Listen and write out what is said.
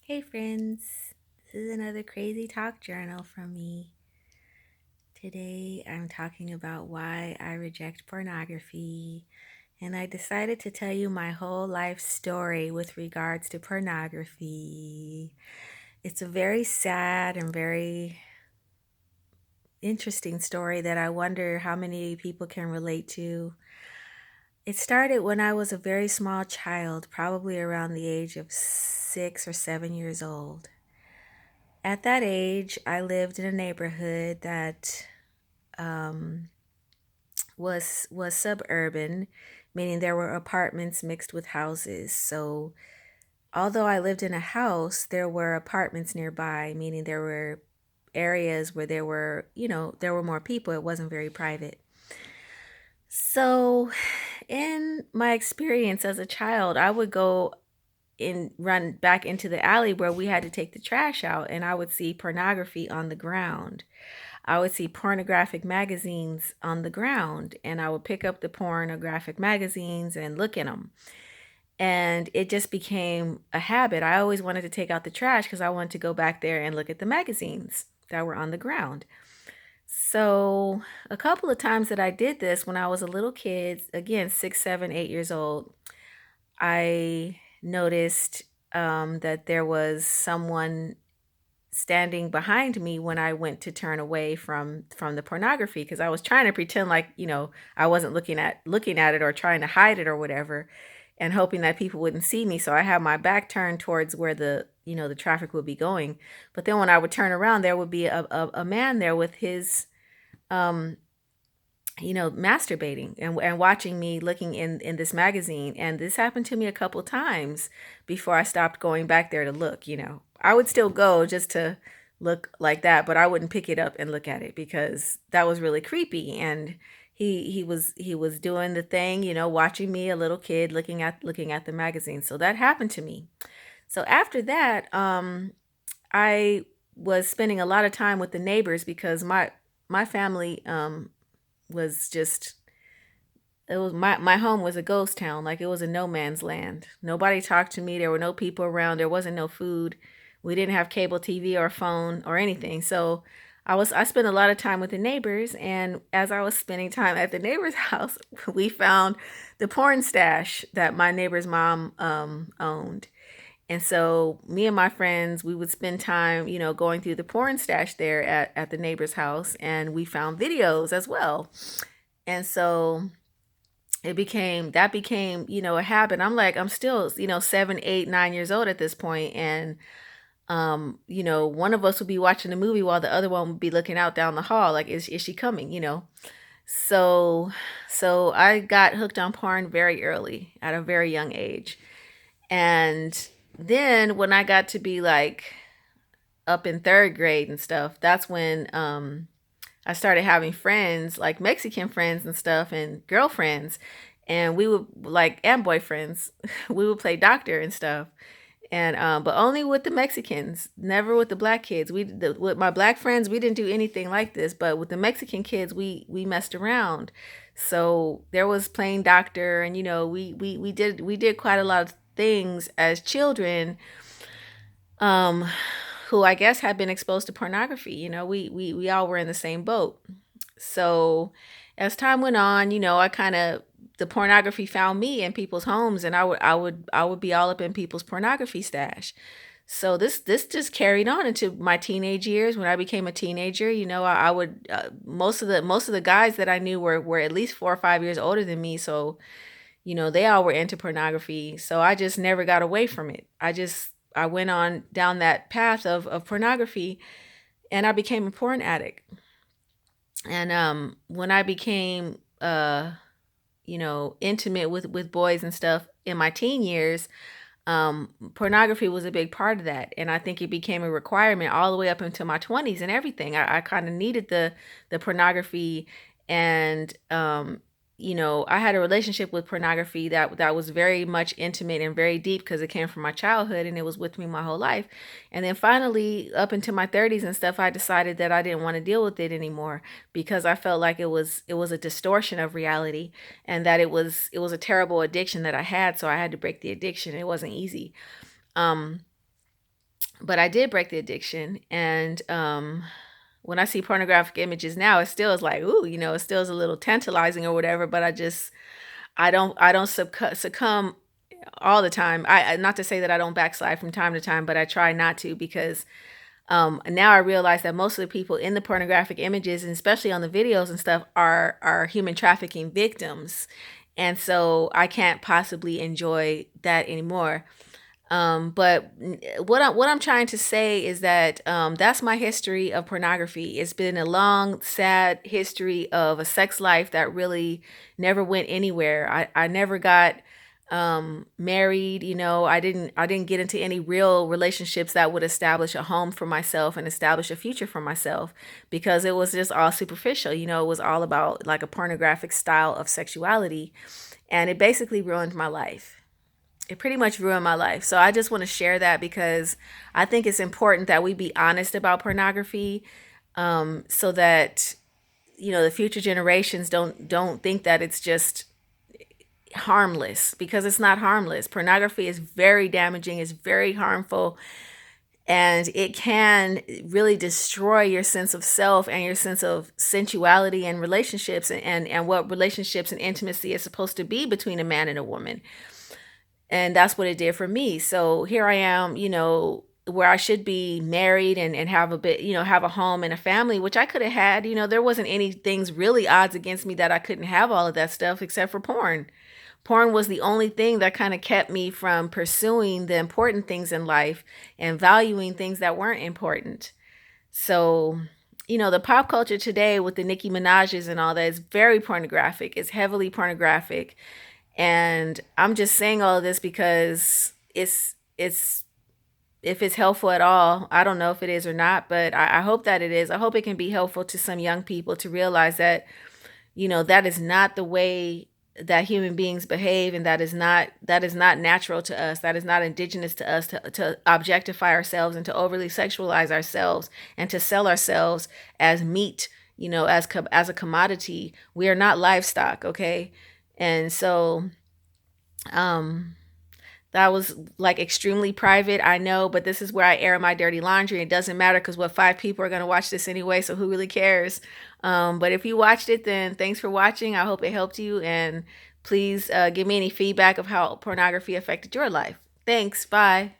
Hey friends, this is another crazy talk journal from me. Today I'm talking about why I reject pornography, and I decided to tell you my whole life story with regards to pornography. It's a very sad and very interesting story that I wonder how many people can relate to. It started when I was a very small child, probably around the age of 6 or 7 years old. At that age, I lived in a neighborhood that um, was suburban, meaning there were apartments mixed with houses. So, although I lived in a house, there were apartments nearby, meaning there were areas where there were more people. It wasn't very private. So, in my experience as a child, I would go and run back into the alley where we had to take the trash out, and I would see pornography on the ground. I would see pornographic magazines on the ground, and I would pick up the pornographic magazines and look in them. And it just became a habit. I always wanted to take out the trash because I wanted to go back there and look at the magazines that were on the ground. So, a couple of times that I did this when I was a little kid, again, 6, 7, 8 years old, I noticed that there was someone standing behind me when I went to turn away from the pornography because I was trying to pretend like, I wasn't looking at it or trying to hide it or whatever, and hoping that people wouldn't see me. So I had my back turned towards where the traffic would be going. But then when I would turn around, there would be a man there with his um masturbating and watching me looking in this magazine. And this happened to me a couple times before I stopped going back there to look. I would still go just to look like that, but I wouldn't pick it up and look at it because that was really creepy. And he was doing the thing, watching me, a little kid, looking at the magazine. So that happened to me. So after that, I was spending a lot of time with the neighbors because my family was just it was my home was a ghost town. Like, it was a no man's land. Nobody talked to me. There were no people around. There wasn't no food. We didn't have cable TV or phone or anything. So I spent a lot of time with the neighbors, and as I was spending time at the neighbor's house, we found the porn stash that my neighbor's mom owned. And so me and my friends, we would spend time, going through the porn stash there at the neighbor's house, and we found videos as well. And so that became a habit. I'm still 7, 8, 9 years old at this point, and one of us would be watching the movie while the other one would be looking out down the hall, like, is she coming? So I got hooked on porn very early, at a very young age. And then when I got to be like up in third grade and stuff, that's when I started having friends, like Mexican friends and stuff, and girlfriends, and we would like and boyfriends. We would play doctor and stuff, and but only with the Mexicans, never with the black kids. With my black friends, we didn't do anything like this, but with the Mexican kids, we messed around. So there was playing doctor, and we did quite a lot of things as children, um, who I guess had been exposed to pornography. We all were in the same boat. So as time went on, I kind of the pornography found me in people's homes, and I would be all up in people's pornography stash. So this just carried on into my teenage years. When I became a teenager, I would most of the guys that I knew were at least 4 or 5 years older than me. So they all were into pornography. So I just never got away from it. I went on down that path of pornography, and I became a porn addict. And when I became intimate with boys and stuff in my teen years, pornography was a big part of that. And I think it became a requirement all the way up into my 20s and everything. I kind of needed the pornography. And I had a relationship with pornography that was very much intimate and very deep because it came from my childhood, and it was with me my whole life. And then finally, up into my 30s and stuff, I decided that I didn't want to deal with it anymore because I felt like it was a distortion of reality, and that it was a terrible addiction that I had. So I had to break the addiction. It wasn't easy. Um But I did break the addiction. And when I see pornographic images now, it still is like, ooh, it still is a little tantalizing or whatever. But I don't succumb all the time. Not to say that I don't backslide from time to time, but I try not to, because now I realize that most of the people in the pornographic images, and especially on the videos and stuff, are human trafficking victims, and so I can't possibly enjoy that anymore. But what I'm trying to say is that that's my history of pornography. It's been a long, sad history of a sex life that really never went anywhere. I never got married. I didn't get into any real relationships that would establish a home for myself and establish a future for myself, because it was just all superficial. It was all about like a pornographic style of sexuality, and it basically ruined my life. It pretty much ruined my life. So I just want to share that, because I think it's important that we be honest about pornography, so that the future generations don't think that it's just harmless, because it's not harmless. Pornography is very damaging, it's very harmful, and it can really destroy your sense of self and your sense of sensuality and relationships, and what relationships and intimacy is supposed to be between a man and a woman. And that's what it did for me. So here I am, where I should be married and have a bit, have a home and a family, which I could have had. There wasn't any things really odds against me that I couldn't have all of that stuff except for porn. Porn was the only thing that kind of kept me from pursuing the important things in life and valuing things that weren't important. So, the pop culture today with the Nicki Minaj's and all that is very pornographic. It's heavily pornographic. And I'm just saying all of this because it's if it's helpful at all. I don't know if it is or not, but I hope that it is. I hope it can be helpful to some young people to realize that, that is not the way that human beings behave, and that is not natural to us. That is not indigenous to us to objectify ourselves and to overly sexualize ourselves and to sell ourselves as meat, as a commodity. We are not livestock, okay? And so um that was like extremely private, I know, but this is where I air my dirty laundry. It doesn't matter, because what, five people are going to watch this anyway, so who really cares? But if you watched it, then thanks for watching. I hope it helped you, and please give me any feedback of how pornography affected your life. Thanks. Bye.